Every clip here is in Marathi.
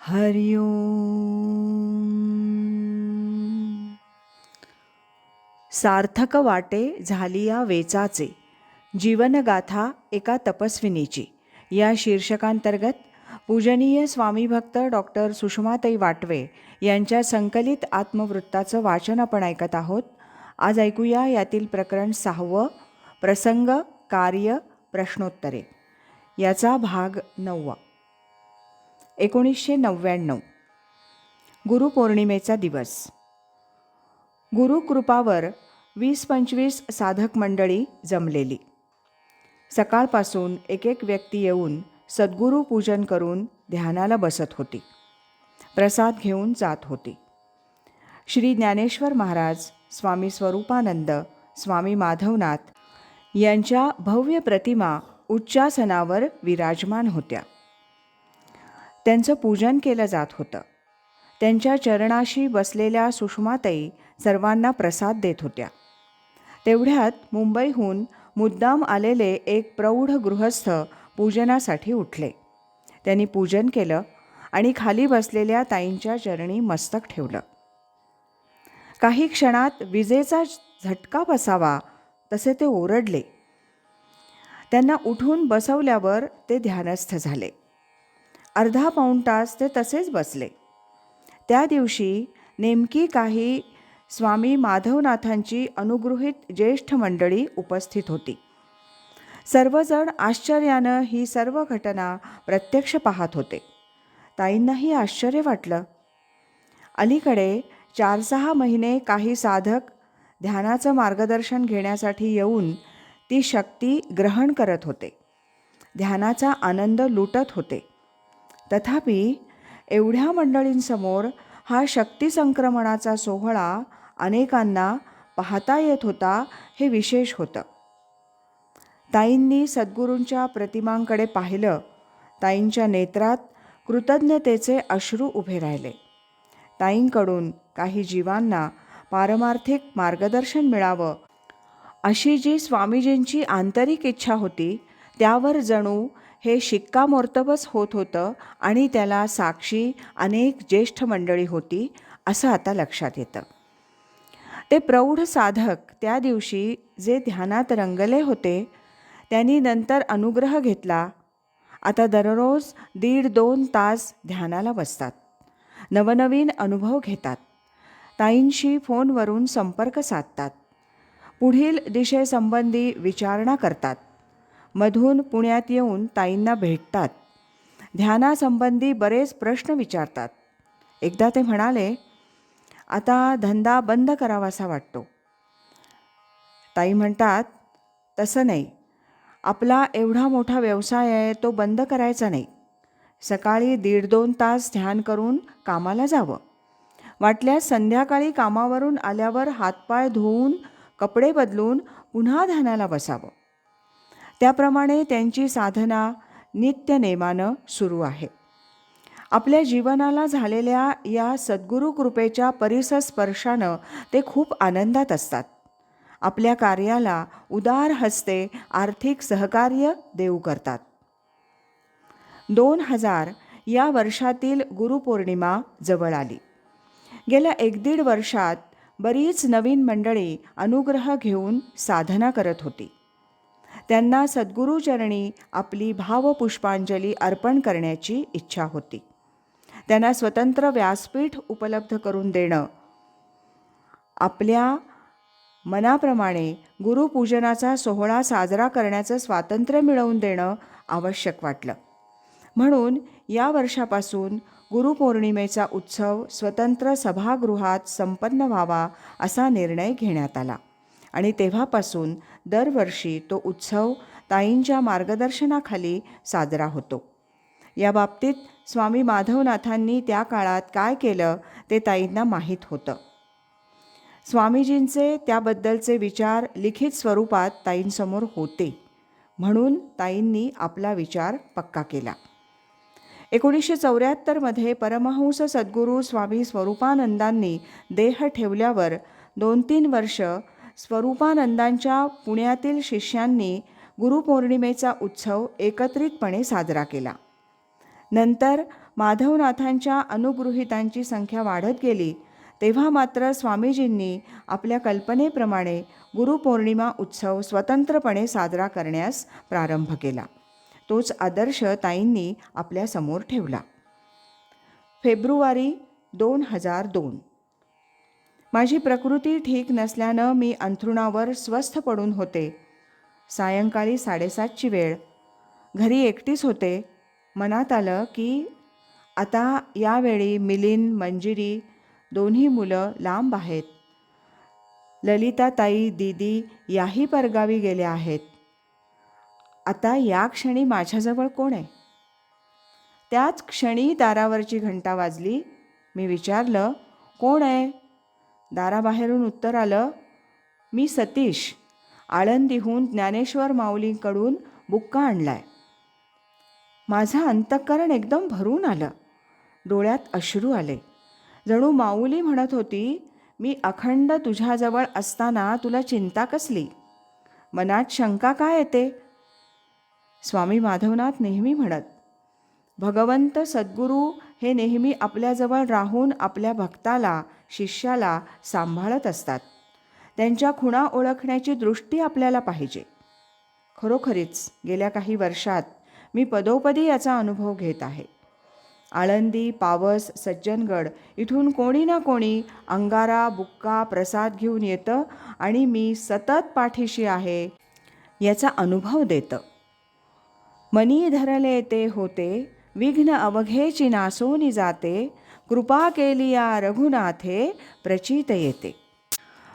हरि ओम. सार्थक वाटे झालिया वेचाचे, जीवनगाथा एका तपस्विनीची या शीर्षकांतर्गत पूजनीय स्वामी भक्त डॉक्टर सुषमाताई वाटवे यांच्या संकलित आत्मवृत्ताचं वाचन आपण ऐकत आहोत. आज ऐकूया यातील प्रकरण 6, प्रसंग कार्य प्रश्नोत्तरे, याचा भाग 9. 1999 गुरुपौर्णिमेचा दिवस. गुरुकृपावर 20-25 साधक मंडळी जमलेली. सकाळपासून एक एक व्यक्ती येऊन सद्गुरू पूजन करून ध्यानाला बसत होती, प्रसाद घेऊन जात होती. श्री ज्ञानेश्वर महाराज, स्वामी स्वरूपानंद, स्वामी माधवनाथ यांच्या भव्य प्रतिमा उच्चासनावर विराजमान होत्या. त्यांचं पूजन केलं जात होतं. त्यांच्या चरणाशी बसलेल्या सुषमाताई सर्वांना प्रसाद देत होत्या. तेवढ्यात मुंबईहून मुद्दाम आलेले एक प्रौढ गृहस्थ पूजनासाठी उठले. त्यांनी पूजन केलं आणि खाली बसलेल्या ताईंच्या चरणी मस्तक ठेवलं. काही क्षणात विजेचा झटका बसावा तसे ते ओरडले. त्यांना उठून बसवल्यावर ते ध्यानस्थ झाले. अर्धा पाऊण तास ते तसेच बसले. त्या दिवशी नेमकी काही स्वामी माधवनाथांची अनुगृहीत ज्येष्ठ मंडळी उपस्थित होती. सर्वजण आश्चर्यानं ही सर्व घटना प्रत्यक्ष पाहत होते. ताईंनाही आश्चर्य वाटलं. अलीकडे 4-6 महिने काही साधक ध्यानाचं मार्गदर्शन घेण्यासाठी येऊन ती शक्ती ग्रहण करत होते, ध्यानाचा आनंद लुटत होते. तथापि एवढ्या मंडळींसमोर हा शक्ती संक्रमणाचा सोहळा अनेकांना पाहता येत होता, हे विशेष होतं. ताईंनी सद्गुरूंच्या प्रतिमांकडे पाहिलं. ताईंच्या नेत्रात कृतज्ञतेचे अश्रू उभे राहिले. ताईंकडून काही जीवांना पारमार्थिक मार्गदर्शन मिळावं अशी जी स्वामीजींची आंतरिक इच्छा होती, त्यावर जणू हे शिक्कामोर्तबच होत होतं आणि त्याला साक्षी अनेक ज्येष्ठ मंडळी होती, असं आता लक्षात येतं. ते प्रौढ साधक त्या दिवशी जे ध्यानात रंगले होते, त्यांनी नंतर अनुग्रह घेतला. आता दररोज 1.5-2 तास ध्यानाला बसतात, नवनवीन अनुभव घेतात, ताईंशी फोनवरून संपर्क साधतात, पुढील दिशेसंबंधी विचारणा करतात, मधून पुण्यात येऊन ताईंना भेटतात, ध्यानासंबंधी बरेच प्रश्न विचारतात. एकदा ते म्हणाले, आता धंदा बंद करावासा वाटतो. ताई म्हणतात, तसं नाही, आपला एवढा मोठा व्यवसाय आहे, तो बंद करायचा नाही. सकाळी 1.5-2 तास ध्यान करून कामाला जावं. वाटल्यास संध्याकाळी कामावरून आल्यावर हातपाय धुवून कपडे बदलून पुन्हा ध्यानाला बसावं. त्याप्रमाणे त्यांची साधना नित्यनेमानं सुरू आहे. आपल्या जीवनाला झालेल्या या सद्गुरू कृपेच्या परिसस्पर्शानं ते खूप आनंदात असतात. आपल्या कार्याला उदार हस्ते आर्थिक सहकार्य देऊ करतात. 2000 या वर्षातील गुरुपौर्णिमा जवळ आली. गेल्या 1-1.5 वर्षात बरीच नवीन मंडळी अनुग्रह घेऊन साधना करत होती. त्यांना सद्गुरूचरणी आपली भावपुष्पांजली अर्पण करण्याची इच्छा होती. त्यांना स्वतंत्र व्यासपीठ उपलब्ध करून देणं, आपल्या मनाप्रमाणे गुरुपूजनाचा सोहळा साजरा करण्याचं स्वातंत्र्य मिळवून देणं आवश्यक वाटलं. म्हणून या वर्षापासून गुरुपौर्णिमेचा उत्सव स्वतंत्र सभागृहात संपन्न व्हावा असा निर्णय घेण्यात आला आणि तेव्हापासून दरवर्षी तो उत्सव ताईंच्या मार्गदर्शनाखाली साजरा होतो. या बाबतीत स्वामी माधवनाथांनी त्या काळात काय केलं ते ताईंना माहीत होतं. स्वामीजींचे त्याबद्दलचे विचार लिखित स्वरूपात ताईंसमोर होते, म्हणून ताईंनी आपला विचार पक्का केला. 1974 परमहंस सद्गुरू स्वामी स्वरूपानंदांनी देह ठेवल्यावर 2-3 वर्ष स्वरूपानंदांच्या पुण्यातील शिष्यांनी गुरुपौर्णिमेचा उत्सव एकत्रितपणे साजरा केला. नंतर माधवनाथांच्या अनुगृहीतांची संख्या वाढत गेली तेव्हा मात्र स्वामीजींनी आपल्या कल्पनेप्रमाणे गुरुपौर्णिमा उत्सव स्वतंत्रपणे साजरा करण्यास प्रारंभ केला. तोच आदर्श ताईंनी आपल्यासमोर ठेवला. फेब्रुवारी 2002. माझी प्रकृती ठीक नसल्यानं मी अंथरुणावर स्वस्थ पडून होते. सायंकाळी 7:30ची वेळ. घरी एकटीच होते. मनात आलं की आता यावेळी मिलिंद, मंजिरी दोन्ही मुलं लांब आहेत. ललिताताई, दीदी याही परगावी गेल्या आहेत. आता या क्षणी माझ्याजवळ कोण आहे? त्याच क्षणी दारावरची घंटा वाजली. मी विचारलं, कोण आहे? दाराबाहेरून उत्तर आलं, मी सतीश. आळंदीहून ज्ञानेश्वर माऊलींकडून बुक्का आणलाय. माझं अंतःकरण एकदम भरून आलं. डोळ्यात अश्रू आले. जणू माऊली म्हणत होती, मी अखंड तुझ्याजवळ असताना तुला चिंता कसली? मनात शंका काय येते? स्वामी माधवनाथ नेहमी म्हणत, भगवंत सद्गुरू हे नेहमी आपल्याजवळ राहून आपल्या भक्ताला, शिष्याला सांभाळत असतात. त्यांच्या खुणा ओळखण्याची दृष्टी आपल्याला पाहिजे. खरोखरीच गेल्या काही वर्षात मी पदोपदी याचा अनुभव घेत आहे. आळंदी, पावस, सज्जनगड इथून कोणी ना कोणी अंगारा, बुक्का, प्रसाद घेऊन येतं आणि मी सतत पाठीशी आहे याचा अनुभव देतं. मनी धरले ते होते, विघ्न अवघेची नासोनी जाते, कृपा केली या रघुनाथे प्रचित येते.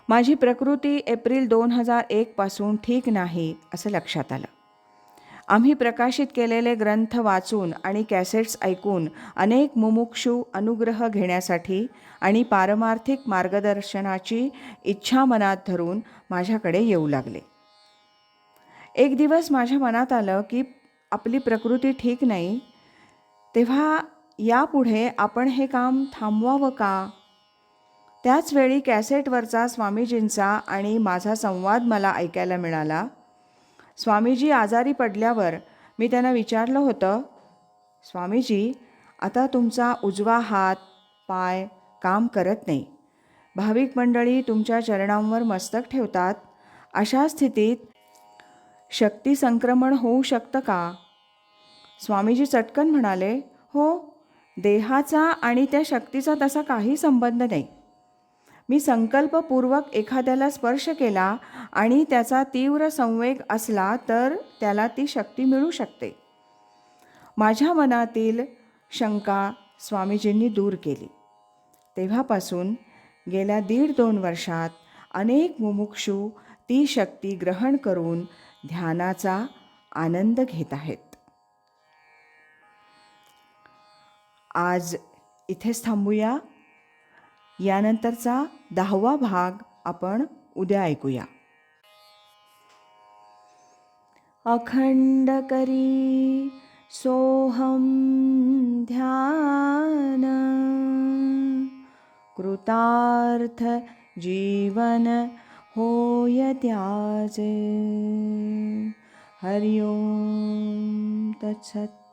माझी प्रकृती एप्रिल 2001 पासून ठीक नाही असं लक्षात आलं. आम्ही प्रकाशित केलेले ग्रंथ वाचून आणि कॅसेट्स ऐकून अनेक मुमुक्षू अनुग्रह घेण्यासाठी आणि पारमार्थिक मार्गदर्शनाची इच्छा मनात धरून माझ्याकडे येऊ लागले. एक दिवस माझ्या मनात आलं की आपली प्रकृती ठीक नाही, तेव्हा यापुढे आपण हे काम थांबवावं का? त्याचवेळी कॅसेटवरचा स्वामीजींचा आणि माझा संवाद मला ऐकायला मिळाला. स्वामीजी आजारी पडल्यावर मी त्यांना विचारलं होतं, स्वामीजी, आता तुमचा उजवा हात, पाय काम करत नाही. भाविक मंडळी तुमच्या चरणांवर मस्तक ठेवतात. अशा स्थितीत शक्ती संक्रमण होऊ शकतं का? स्वामीजी चटकन म्हणाले, हो, देहाचा आणि त्या शक्तीचा तसा काही संबंध नाही. मी संकल्पपूर्वक एखाद्याला स्पर्श केला आणि त्याचा तीव्र संवेग असला तर त्याला ती शक्ती मिळू शकते. माझ्या मनातील शंका स्वामीजींनी दूर केली. तेव्हापासून गेल्या 1.5-2 वर्षात अनेक मुमुक्षू ती शक्ती ग्रहण करून ध्यानाचा आनंद घेत आहेत. आज इथेच थांबूया. यानंतरचा 10वा भाग आपण उद्या ऐकूया. अखंड करी सोहम ध्यान, कृतार्थ जीवन होय त्याचे. हरि ओम तत्सत.